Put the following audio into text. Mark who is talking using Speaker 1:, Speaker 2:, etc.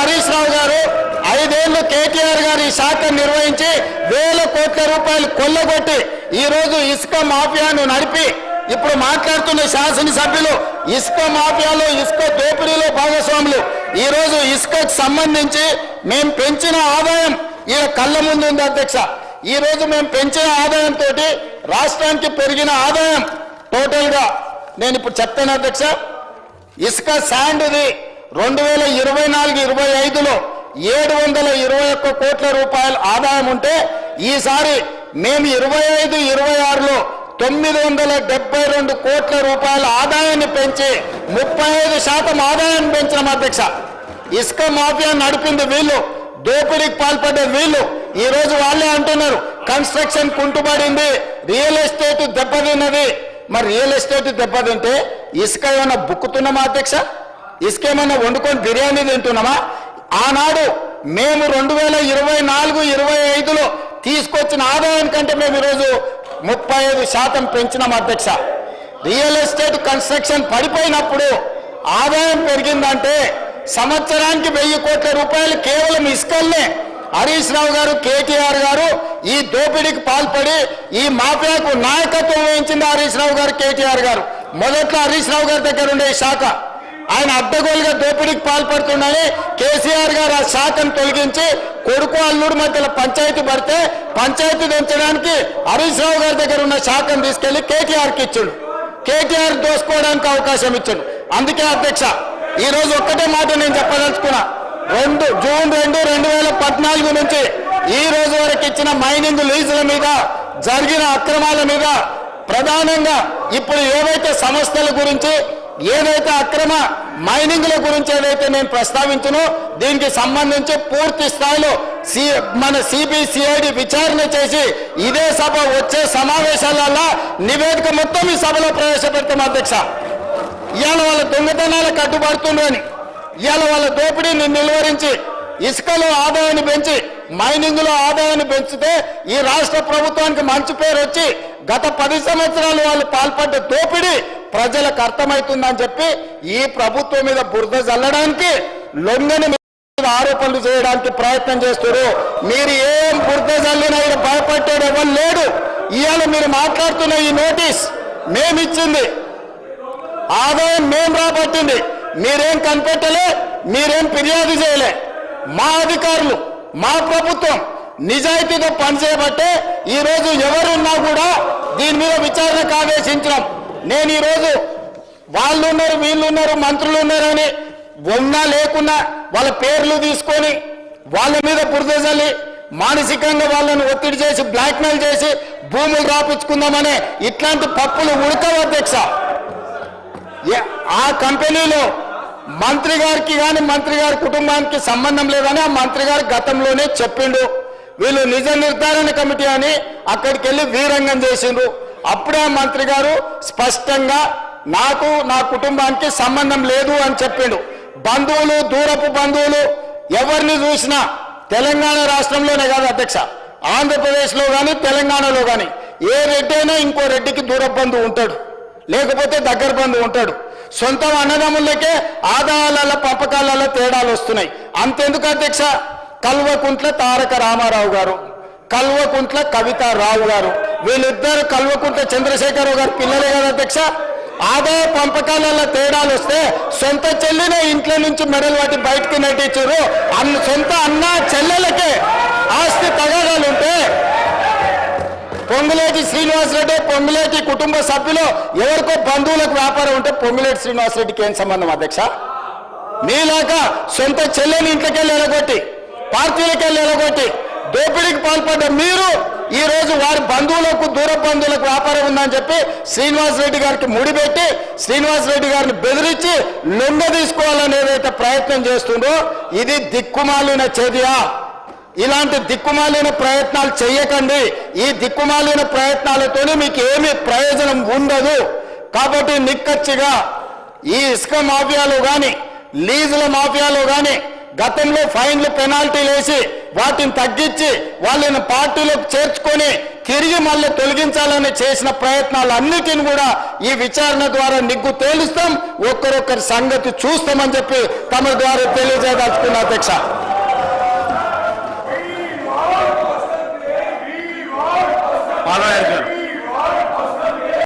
Speaker 1: హరీష్ రావు గారు 5 ఏళ్లు కేటీఆర్ గారు ఈ శాఖ నిర్వహించి వేల కోట్ల రూపాయలు కొల్లగొట్టి ఈ రోజు ఇసుక మాఫియాను నడిపి ఇప్పుడు మాట్లాడుతున్న శాసనసభ్యులు ఇసుక మాఫియాలో ఇసుక దోపిడీలో భాగస్వాములు ఈ రోజు ఇసుకకు సంబంధించి మేము పెంచిన ఆదాయం ఈ కళ్ళ ముందు ఉంది అధ్యక్ష. ఈ రోజు మేము పెంచిన ఆదాయంతో రాష్ట్రానికి పెరిగిన ఆదాయం టోటల్ గా నేను ఇప్పుడు చెప్తాను అధ్యక్ష. ఇసుక శాండ్ది 2024-25లో 721 కోట్ల రూపాయల ఆదాయం ఉంటే ఈసారి మేము 25-26లో 972 కోట్ల రూపాయల ఆదాయాన్ని పెంచి 35% ఆదాయాన్ని పెంచిన అధ్యక్ష. ఇసుక మాఫియా నడిపింది వీళ్ళు, దోపిడీకి పాల్పడ్డది వీళ్ళు. ఈ రోజు వాళ్ళే అంటున్నారు కన్స్ట్రక్షన్ కుంటుపడింది, రియల్ ఎస్టేట్ దెబ్బతిన్నది. మరి రియల్ ఎస్టేట్ దెబ్బతింటే ఇసుక ఏమైనా బుక్కుతున్నామా అధ్యక్ష? ఇసుక ఏమైనా వండుకొని బిర్యానీ తింటున్నామా? ఆనాడు మేము 2024-25లో తీసుకొచ్చిన ఆదాయం కంటే మేము ఈరోజు 35% పెంచినాం అధ్యక్ష. రియల్ ఎస్టేట్ కన్స్ట్రక్షన్ పడిపోయినప్పుడు ఆదాయం పెరిగిందంటే సంవత్సరానికి 1000 కోట్ల రూపాయలు కేవలం ఇసుకల్నే హరీష్ రావు గారు కేటీఆర్ గారు ఈ దోపిడీకి పాల్పడి ఈ మాఫియాకు నాయకత్వం వహించింది హరీష్ రావు గారు కేటీఆర్ గారు. మొదట్లో హరీష్ రావు గారి దగ్గర ఉండే శాఖ ఆయన అడ్డగోలుగా దోపిడీకి పాల్పడుతుండని కేసీఆర్ గారు ఆ శాఖను తొలగించి కొడుకు అల్లుడు మధ్యలో పంచాయతీ పడితే పంచాయతీ పెంచడానికి హరీష్ రావు గారి దగ్గర ఉన్న శాఖను తీసుకెళ్లి కేటీఆర్కి ఇచ్చాడు. కేటీఆర్ దోసుకోవడానికి అవకాశం ఇచ్చాడు. అందుకే అధ్యక్ష ఈ రోజు ఒక్కటే మాట నేను చెప్పదలుచుకున్నా. జూన్ 2, 2014 నుంచి ఈ రోజు వరకు ఇచ్చిన మైనింగ్ లీజుల మీద జరిగిన అక్రమాల మీద ప్రధానంగా ఇప్పుడు ఏవైతే సంస్థల గురించి ఏదైతే అక్రమ మైనింగ్ల గురించి ఏదైతే నేను ప్రస్తావించునో దీనికి సంబంధించి పూర్తి స్థాయిలో మన సిబిసిఐడి విచారణ చేసి ఇదే సభ వచ్చే సమావేశాలలో నివేదిక మొత్తం ఈ సభలో ప్రవేశపెడతాం అధ్యక్ష. ఇవాళ వాళ్ళ దొంగతనాలు కట్టుబడుతుందని ఇవాళ వాళ్ళ దోపిడీని నిలువరించి ఇసుకలో ఆదాయాన్ని పెంచి మైనింగ్లో ఆదాయాన్ని పెంచితే ఈ రాష్ట్ర ప్రభుత్వానికి మంచి పేరు వచ్చి గత 10 సంవత్సరాలు వాళ్ళు పాల్పడ్డ దోపిడీ ప్రజలకు అర్థమవుతుందని చెప్పి ఈ ప్రభుత్వం మీద బురద చల్లడానికి లొంగని ఆరోపణలు చేయడానికి ప్రయత్నం చేస్తారు. మీరు ఏం బురద చల్లినా ఇక్కడ భయపడ్డాడు ఎవరు లేడు. ఇవాళ మీరు మాట్లాడుతున్న ఈ నోటీస్ మేమిచ్చింది, ఆదాయం మేము రాబట్టింది, మీరేం కనిపెట్టలే, మీరేం ఫిర్యాదు చేయలే. మా అధికారులు మా ప్రభుత్వం నిజాయితీతో పనిచేయబట్టే ఈరోజు ఎవరున్నా కూడా దీని మీద విచారణకు ఆదేశించడం. నేను ఈరోజు వాళ్ళు ఉన్నారు వీళ్ళు ఉన్నారు మంత్రులు ఉన్నారని ఉన్నా లేకున్నా వాళ్ళ పేర్లు తీసుకొని వాళ్ళ మీద బురద చల్లి మానసికంగా వాళ్ళని ఒత్తిడి చేసి బ్లాక్మెయిల్ చేసి భూములు రాపించుకుందామనే ఇట్లాంటి పప్పులు ఉడకవు అధ్యక్ష. ఆ కంపెనీలో మంత్రి గారికి కానీ మంత్రి గారి కుటుంబానికి సంబంధం లేదని ఆ మంత్రి గారు గతంలోనే చెప్పిండు. వీళ్ళు నిజ నిర్ధారణ కమిటీ అని అక్కడికి వెళ్ళి వీరంగం చేసిండ్రు. అప్పుడే ఆ మంత్రి గారు స్పష్టంగా నాకు నా కుటుంబానికి సంబంధం లేదు అని చెప్పిండు. బంధువులు దూరపు బంధువులు ఎవరిని చూసినా తెలంగాణ రాష్ట్రంలోనే కాదు అధ్యక్ష, ఆంధ్రప్రదేశ్లో కానీ తెలంగాణలో కానీ ఏ రెడ్డి అయినా ఇంకో రెడ్డికి దూరపు బంధువు ఉంటాడు, లేకపోతే దగ్గర బంధువు ఉంటాడు. సొంత అన్నదమ్ములకే ఆదాయాల పంపకాలలో తేడాలు వస్తున్నాయి. అంతెందుకు అధ్యక్ష, కల్వకుంట్ల తారక రామారావు గారు, కల్వకుంట్ల కవితారావు గారు, వీళ్ళిద్దరు కల్వకుంట్ల చంద్రశేఖరరావు గారు పిల్లలే కదా అధ్యక్ష. ఆదాయ పంపకాలలో తేడాలు వస్తే సొంత చెల్లినే ఇంట్లో నుంచి మెడలు వాటి బయటకు నెట్టించారు. సొంత అన్న చెల్లెలకే ఆస్తి తగాదాలుంటే పొంగులేటి శ్రీనివాసరెడ్డి పొంగులేటి కుటుంబ సభ్యులు ఎవరికో బంధువులకు వ్యాపారం ఉంటే పొంగులేటి శ్రీనివాసరెడ్డికి ఏం సంబంధం అధ్యక్ష? మీలాగా సొంత చెల్లెని ఇంట్లోకెళ్ళి ఎలగొట్టి పార్టీలకు వెళ్ళి ఎలగొట్టి దోపిడీకి పాల్పడ్డ మీరు ఈ రోజు వారి బంధువులకు దూర బంధువులకు వ్యాపారం ఉందని చెప్పి శ్రీనివాసరెడ్డి గారికి ముడిపెట్టి శ్రీనివాసరెడ్డి గారిని బెదిరించి లొంగ తీసుకోవాలని ఏదైతే ప్రయత్నం చేస్తుందో ఇది దిక్కుమాలిన చర్య. ఇలాంటి దిక్కుమాలిన ప్రయత్నాలు చేయకండి. ఈ దిక్కుమాలిన ప్రయత్నాలతోనే మీకు ఏమీ ప్రయోజనం ఉండదు. కాబట్టి నిక్కచ్చిగా ఈ ఇసుక మాఫియాలో కానీ లీజుల మాఫియాలో కానీ గతంలో ఫైన్లు పెనాల్టీలు వేసి వాటిని తగ్గించి వాళ్ళని పార్టీలోకి చేర్చుకొని తిరిగి మళ్ళీ తొలగించాలని చేసిన ప్రయత్నాలన్నిటిని కూడా ఈ విచారణ ద్వారా నిగ్గు తేలుస్తాం, ఒక్కరొక్కరి సంగతి చూస్తామని చెప్పి తమ ద్వారా తెలియజేయదలుచుకున్న అధ్యక్ష.
Speaker 2: పాలరాజు గారు